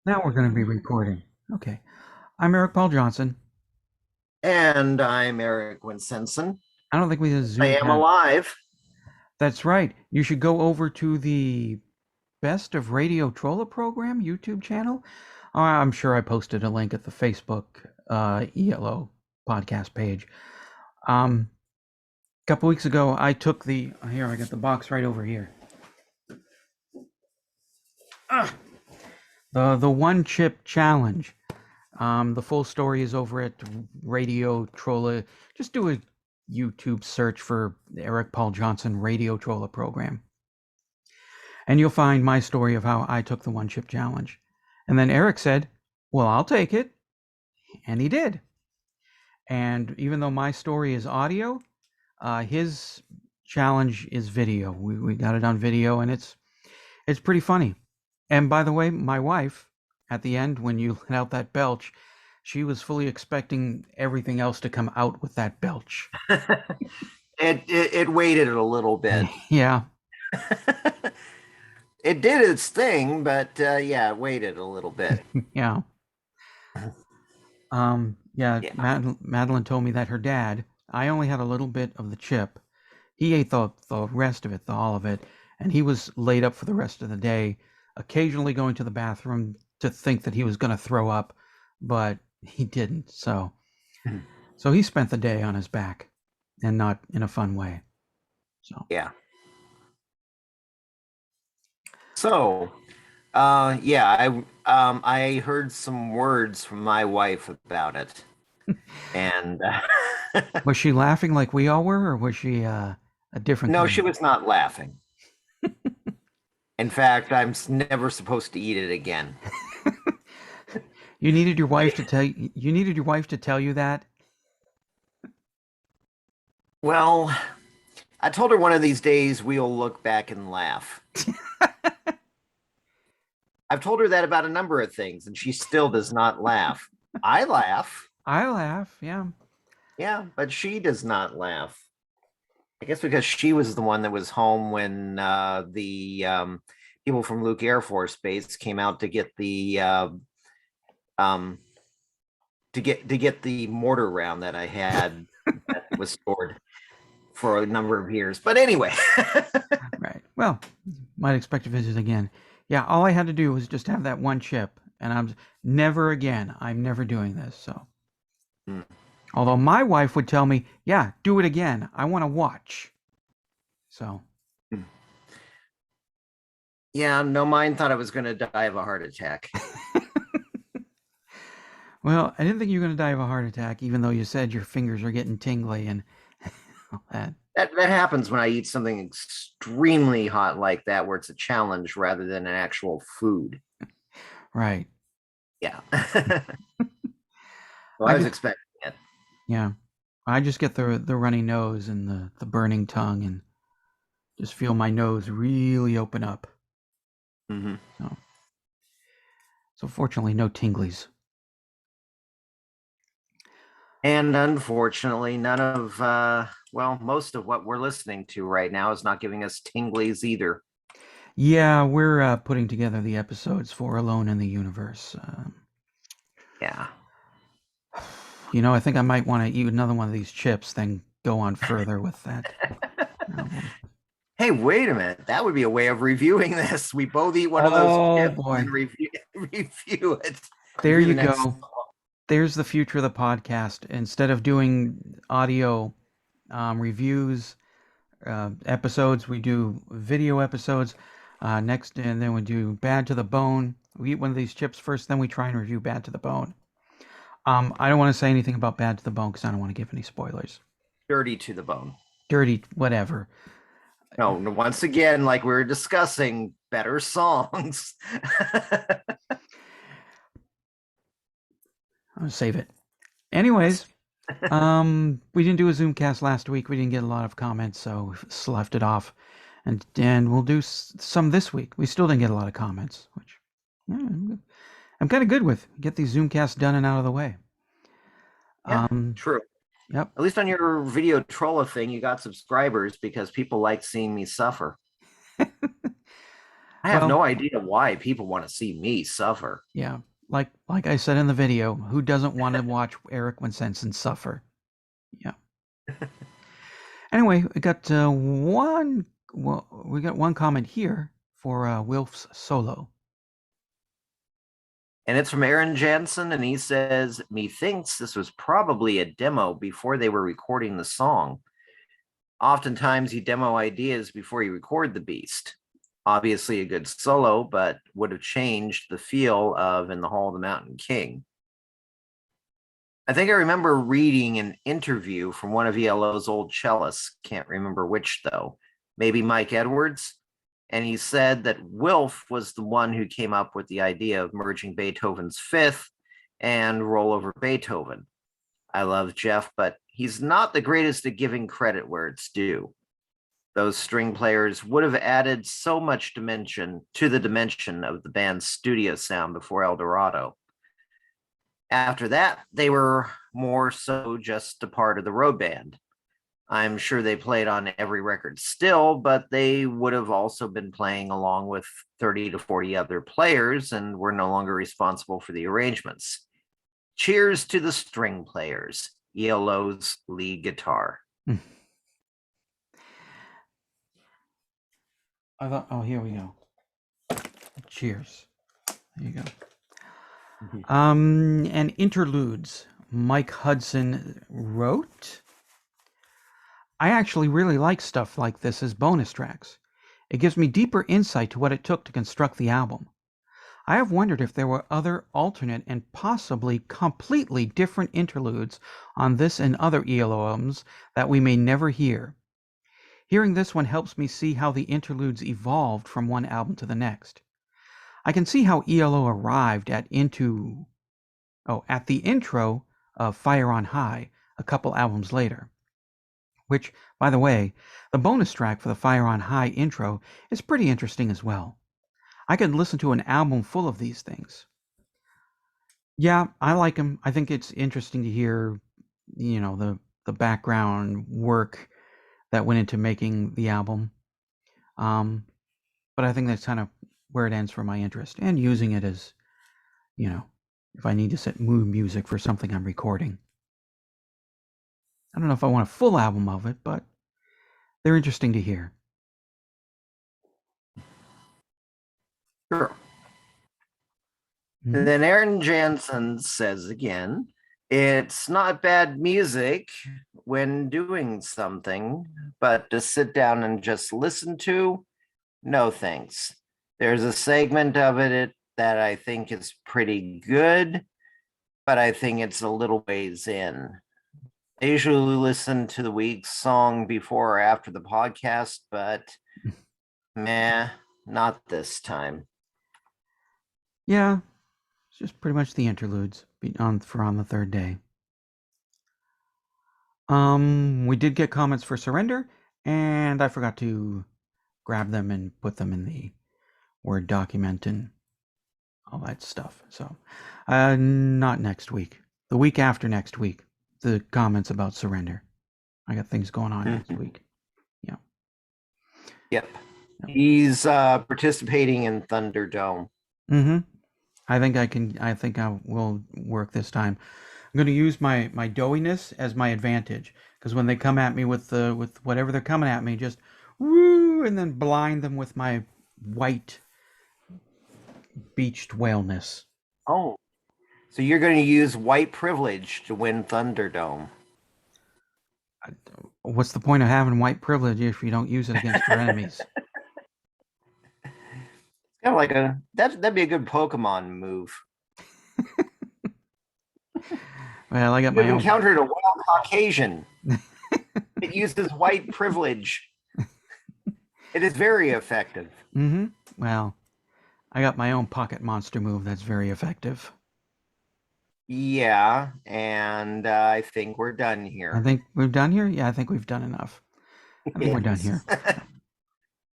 Now we're going to be recording. Okay. I'm Eric Paul Johnson. And I'm Eric Winsenson. I don't think we did a I am Zoomcast. alive. That's right. You should go over to the Best of Radio Trolla program YouTube channel. I'm sure I posted a link at the Facebook E.L.O. podcast page. A couple weeks ago, I took here, I got the box right over here. Ah, the one chip challenge. The full story is over at Radio Trolla. Just do a YouTube search for Eric Paul Johnson Radio Trolla program. And you'll find my story of how I took the one chip challenge. And then Eric said, well, I'll take it. And he did. And even though my story is audio, his challenge is video. We got it on video, and it's pretty funny. And by the way, my wife, at the end, when you let out that belch, she was fully expecting everything else to come out with that belch. It waited a little bit. Yeah. It did its thing, but yeah, it waited a little bit. Yeah. Yeah. Madeline told me that her dad, I only had a little bit of the chip. He ate the rest of it, all of it, and he was laid up for the rest of the day, occasionally going to the bathroom to think that he was going to throw up, but he didn't. So he spent the day on his back, and not in a fun way. So yeah. So, yeah, I heard some words from my wife about it, and was she laughing like we all were, or was she a different no, kind? she was not laughing. In fact, I'm never supposed to eat it again. You needed your wife to tell you. You needed your wife to tell you that. Well, I told her one of these days we'll look back and laugh. I've told her that about a number of things, and she still does not laugh. I laugh. I laugh. Yeah. Yeah, but she does not laugh. I guess because she was the one that was home when the people from Luke Air Force Base came out to get the um, to get the mortar round that I had that was stored for a number of years. But anyway, Right. Well, might expect a visit again. Yeah. All I had to do was just have that one chip, and I'm never again. I'm never doing this. So, Hmm. although my wife would tell me, "Yeah, do it again. I want to watch." So, Yeah, no, mine thought I was going to die of a heart attack. well, I didn't think you were going to die of a heart attack, even though you said your fingers are getting tingly and all that. That happens when I eat something extremely hot like that, where it's a challenge rather than an actual food. Right. Yeah. So I I was just, expecting it. yeah, I just get the runny nose and the burning tongue, and just feel my nose really open up. Mm-hmm. So, fortunately, no tinglies. And unfortunately, none of, well, most of what we're listening to right now is not giving us tinglies either. Yeah, we're putting together the episodes for Alone in the Universe. Yeah. I think I might want to eat another one of these chips, then go on further with that album. Hey, wait a minute. That would be a way of reviewing this. We both eat one of those Oh chips and boy, then review it. there Review you the next. go. There's the future of the podcast. Instead of doing audio reviews, episodes, we do video episodes. Next, and then we do Bad to the Bone. We eat one of these chips first, then we try and review Bad to the Bone. I don't want to say anything about Bad to the Bone because I don't want to give any spoilers. Dirty to the bone. Dirty, whatever. No, once again, like we were discussing, better songs. I'll save it. Anyways, we didn't do a Zoomcast last week. We didn't get a lot of comments, so we left it off. And we'll do some this week. We still didn't get a lot of comments, which I'm kind of good with. Get these Zoomcasts done and out of the way. Yeah, true. Yep. At least on your video trolla thing, you got subscribers because people like seeing me suffer. I have Well, no idea why people want to see me suffer. yeah, like I said in the video, who doesn't want to watch Eric Winsenson suffer? Yeah. Anyway, we got one comment here for Wilf's solo. And it's from Aaron Jansen, and he says, methinks this was probably a demo before they were recording the song. Oftentimes you demo ideas before you record the beast. Obviously a good solo, but would have changed the feel of In the Hall of the Mountain King. I think I remember reading an interview from one of E.L.O.'s old cellists, can't remember which though, maybe Mike Edwards, and he said that Wilf was the one who came up with the idea of merging Beethoven's Fifth and Roll Over Beethoven. I love Jeff, but he's not the greatest at giving credit where it's due. Those string players would have added so much dimension to the dimension of the band's studio sound before El Dorado. After that, they were more so just a part of the road band. I'm sure they played on every record still, but they would have also been playing along with 30 to 40 other players and were no longer responsible for the arrangements. Cheers to the string players, E.L.O.'s lead guitar. I thought, oh, here we go. Cheers. There you go. And Interludes, Mike Hudson wrote. I actually really like stuff like this as bonus tracks. It gives me deeper insight to what it took to construct the album. I have wondered if there were other alternate and possibly completely different interludes on this and other E.L.O. albums that we may never hear. Hearing this one helps me see how the interludes evolved from one album to the next. I can see how E.L.O. arrived at the intro of Fire on High a couple albums later. Which, by the way, the bonus track for the Fire on High intro is pretty interesting as well. I could listen to an album full of these things. Yeah, I like them. I think it's interesting to hear, the background work that went into making the album. But I think that's kind of where it ends for my interest, and using it as, if I need to set mood music for something I'm recording. I don't know if I want a full album of it, but they're interesting to hear. Sure. Mm-hmm. And then Aaron Jansen says again, it's not bad music when doing something, but to sit down and just listen to, no thanks. There's a segment of it that I think is pretty good, but I think it's a little ways in. I usually listen to the week's song before or after the podcast, but meh, not this time. Yeah, it's just pretty much the interludes on the third day. We did get comments for Surrender, and I forgot to grab them and put them in the Word document and all that stuff. So, not next week. The week after next week, the comments about Surrender. I got things going on next week. Yeah. Yep. He's participating in Thunderdome. Mm-hmm. I think I will work this time. I'm going to use my doughiness as my advantage, because when they come at me with whatever they're coming at me, just woo, and then blind them with my white beached whaleness. Oh, so you're going to use white privilege to win Thunderdome. What's the point of having white privilege if you don't use it against your enemies? Kind of like that'd be a good Pokemon move. Well, I got my own. You've encountered a wild Caucasian. It uses white privilege. It is very effective. Mm-hmm. Well, I got my own pocket monster move that's very effective. Yeah, and I think we're done here. I think we've done here? Yeah, I think we've done enough. I think we're done here.